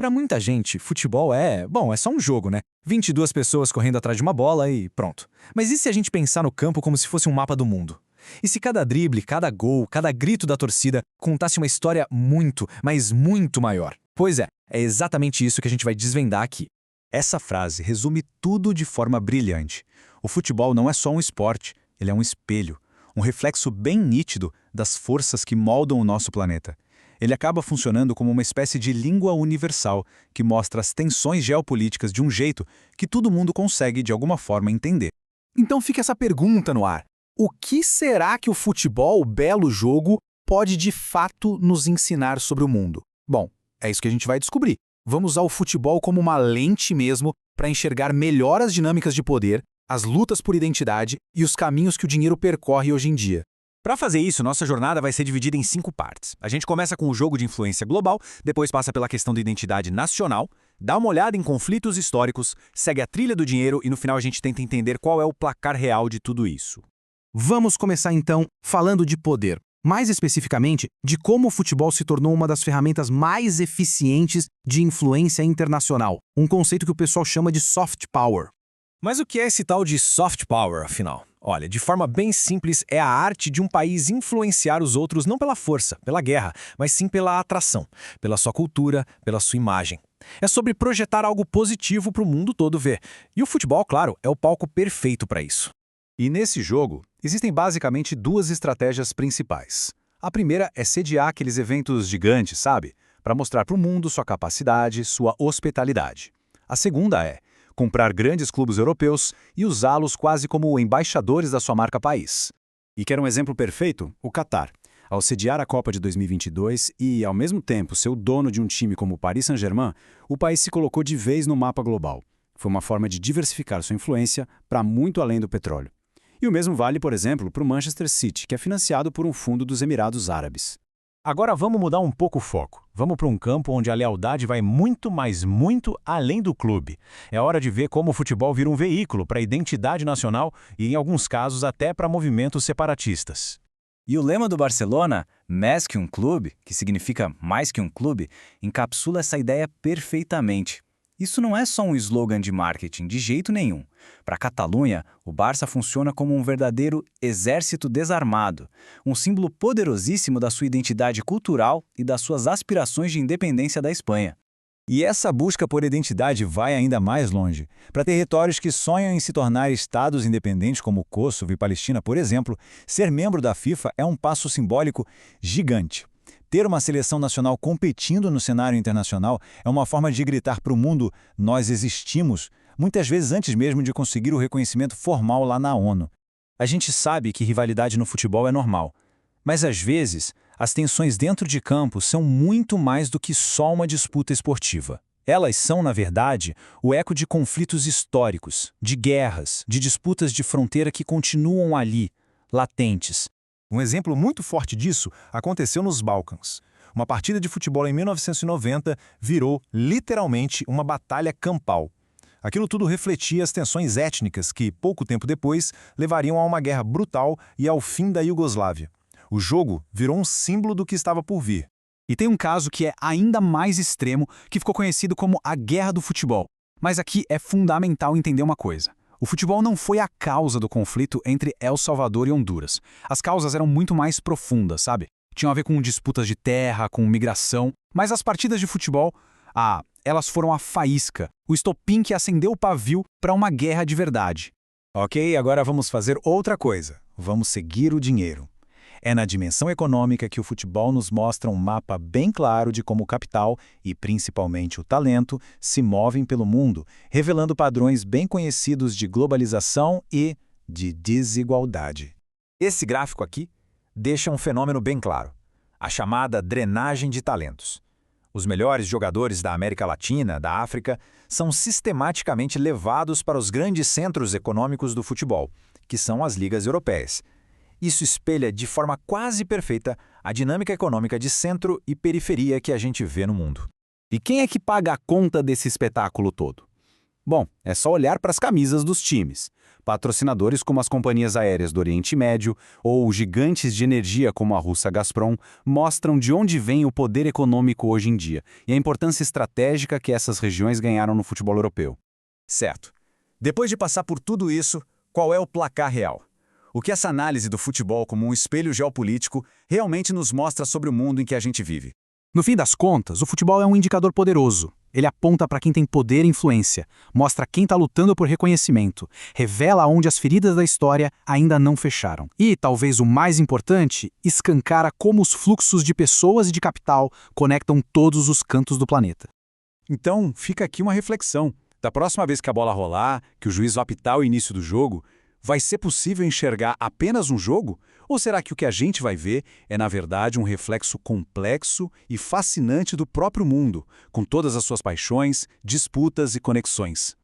Pra muita gente, futebol é só um jogo, né? 22 pessoas correndo atrás de uma bola e pronto. Mas e se a gente pensar no campo como se fosse um mapa do mundo? E se cada drible, cada gol, cada grito da torcida contasse uma história muito, mas muito maior? Pois é exatamente isso que a gente vai desvendar aqui. Essa frase resume tudo de forma brilhante. O futebol não é só um esporte, ele é um espelho, um reflexo bem nítido das forças que moldam o nosso planeta. Ele acaba funcionando como uma espécie de língua universal que mostra as tensões geopolíticas de um jeito que todo mundo consegue, de alguma forma, entender. Então fica essa pergunta no ar. O que será que o futebol, o belo jogo, pode de fato nos ensinar sobre o mundo? Bom, é isso que a gente vai descobrir. Vamos usar o futebol como uma lente mesmo para enxergar melhor as dinâmicas de poder, as lutas por identidade e os caminhos que o dinheiro percorre hoje em dia. Para fazer isso, nossa jornada vai ser dividida em 5 partes. A gente começa com o jogo de influência global, depois passa pela questão da identidade nacional, dá uma olhada em conflitos históricos, segue a trilha do dinheiro e no final a gente tenta entender qual é o placar real de tudo isso. Vamos começar então falando de poder. Mais especificamente, de como o futebol se tornou uma das ferramentas mais eficientes de influência internacional. Um conceito que o pessoal chama de soft power. Mas o que é esse tal de soft power, afinal? Olha, de forma bem simples, é a arte de um país influenciar os outros não pela força, pela guerra, mas sim pela atração, pela sua cultura, pela sua imagem. É sobre projetar algo positivo para o mundo todo ver. E o futebol, claro, é o palco perfeito para isso. E nesse jogo, existem basicamente 2 estratégias principais. A primeira é sediar aqueles eventos gigantes, sabe? Para mostrar para o mundo sua capacidade, sua hospitalidade. A segunda é comprar grandes clubes europeus e usá-los quase como embaixadores da sua marca país. E quer um exemplo perfeito? O Catar. Ao sediar a Copa de 2022 e, ao mesmo tempo, ser o dono de um time como o Paris Saint-Germain, o país se colocou de vez no mapa global. Foi uma forma de diversificar sua influência para muito além do petróleo. E o mesmo vale, por exemplo, para o Manchester City, que é financiado por um fundo dos Emirados Árabes. Agora vamos mudar um pouco o foco. Vamos para um campo onde a lealdade vai muito, mas muito além do clube. É hora de ver como o futebol vira um veículo para a identidade nacional e, em alguns casos, até para movimentos separatistas. E o lema do Barcelona, "Mais que um clube", que significa mais que um clube, encapsula essa ideia perfeitamente. Isso não é só um slogan de marketing, de jeito nenhum. Para a Catalunha, o Barça funciona como um verdadeiro exército desarmado, um símbolo poderosíssimo da sua identidade cultural e das suas aspirações de independência da Espanha. E essa busca por identidade vai ainda mais longe. Para territórios que sonham em se tornar estados independentes como Kosovo e Palestina, por exemplo, ser membro da FIFA é um passo simbólico gigante. Ter uma seleção nacional competindo no cenário internacional é uma forma de gritar para o mundo "nós existimos", muitas vezes antes mesmo de conseguir o reconhecimento formal lá na ONU. A gente sabe que rivalidade no futebol é normal, mas às vezes as tensões dentro de campo são muito mais do que só uma disputa esportiva. Elas são, na verdade, o eco de conflitos históricos, de guerras, de disputas de fronteira que continuam ali, latentes. Um exemplo muito forte disso aconteceu nos Balcãs. Uma partida de futebol em 1990 virou, literalmente, uma batalha campal. Aquilo tudo refletia as tensões étnicas que, pouco tempo depois, levariam a uma guerra brutal e ao fim da Iugoslávia. O jogo virou um símbolo do que estava por vir. E tem um caso que é ainda mais extremo, que ficou conhecido como a Guerra do Futebol. Mas aqui é fundamental entender uma coisa. O futebol não foi a causa do conflito entre El Salvador e Honduras. As causas eram muito mais profundas, sabe? Tinham a ver com disputas de terra, com migração. Mas as partidas de futebol, elas foram a faísca, o estopim que acendeu o pavio para uma guerra de verdade. Ok, agora vamos fazer outra coisa. Vamos seguir o dinheiro. É na dimensão econômica que o futebol nos mostra um mapa bem claro de como o capital, e principalmente o talento, se movem pelo mundo, revelando padrões bem conhecidos de globalização e de desigualdade. Esse gráfico aqui deixa um fenômeno bem claro: a chamada drenagem de talentos. Os melhores jogadores da América Latina, da África, são sistematicamente levados para os grandes centros econômicos do futebol, que são as ligas europeias. Isso espelha de forma quase perfeita a dinâmica econômica de centro e periferia que a gente vê no mundo. E quem é que paga a conta desse espetáculo todo? Bom, é só olhar para as camisas dos times. Patrocinadores como as companhias aéreas do Oriente Médio ou gigantes de energia como a russa Gazprom mostram de onde vem o poder econômico hoje em dia e a importância estratégica que essas regiões ganharam no futebol europeu. Certo. Depois de passar por tudo isso, qual é o placar real? O que essa análise do futebol como um espelho geopolítico realmente nos mostra sobre o mundo em que a gente vive? No fim das contas, o futebol é um indicador poderoso. Ele aponta para quem tem poder e influência, mostra quem está lutando por reconhecimento, revela onde as feridas da história ainda não fecharam. E, talvez o mais importante, escancara como os fluxos de pessoas e de capital conectam todos os cantos do planeta. Então, fica aqui uma reflexão. Da próxima vez que a bola rolar, que o juiz vai apitar o início do jogo, vai ser possível enxergar apenas um jogo? Ou será que o que a gente vai ver é, na verdade, um reflexo complexo e fascinante do próprio mundo, com todas as suas paixões, disputas e conexões?